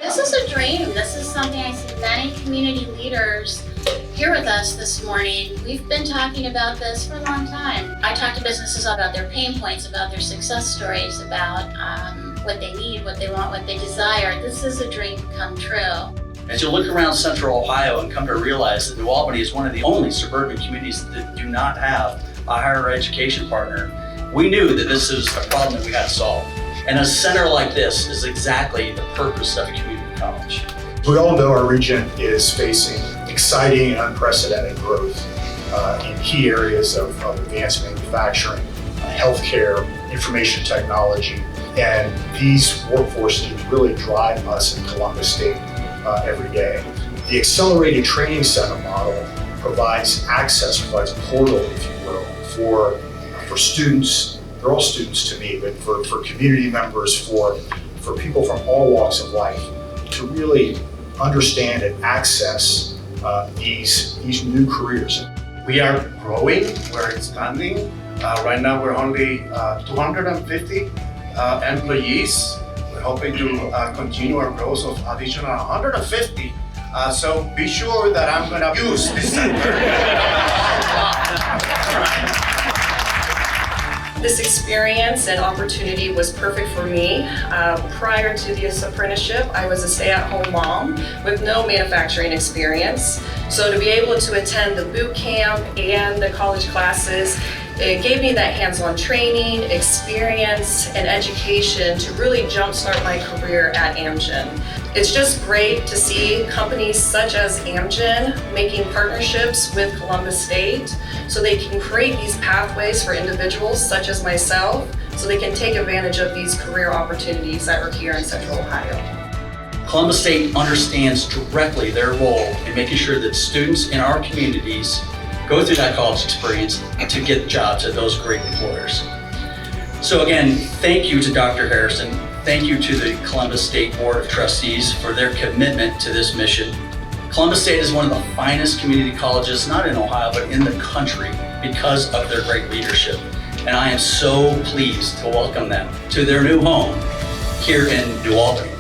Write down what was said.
This is a dream. This is something I see many community leaders here with us this morning. We've been talking about this for a long time. I talk to businesses about their pain points, about their success stories, about what they need, what they want, what they desire. This is a dream come true. As you look around Central Ohio and come to realize that New Albany is one of the only suburban communities that do not have a higher education partner, we knew that this is a problem that we had to solve. And a center like this is exactly the purpose of a community college. We all know our region is facing exciting and unprecedented growth in key areas of advanced manufacturing, healthcare, information technology, and these workforce needs really drive us in Columbus State every day. The Accelerated Training Center model provides a portal, if you will, for students. They're all students to me, but for community members, for people from all walks of life to really understand and access these new careers. We are growing, we're expanding. Right now we're only 250 employees. We're hoping to continue our growth of additional 150. So be sure that I'm gonna use this center. This experience and opportunity was perfect for me. Prior to this apprenticeship, I was a stay-at-home mom with no manufacturing experience. So to be able to attend the boot camp and the college classes, it gave me that hands-on training, experience, and education to really jumpstart my career at Amgen. It's just great to see companies such as Amgen making partnerships with Columbus State so they can create these pathways for individuals such as myself so they can take advantage of these career opportunities that are here in Central Ohio. Columbus State understands directly their role in making sure that students in our communities go through that college experience to get jobs at those great employers. So again, thank you to Dr. Harrison. Thank you to the Columbus State Board of Trustees for their commitment to this mission. Columbus State is one of the finest community colleges, not in Ohio, but in the country because of their great leadership. And I am so pleased to welcome them to their new home here in New Albany.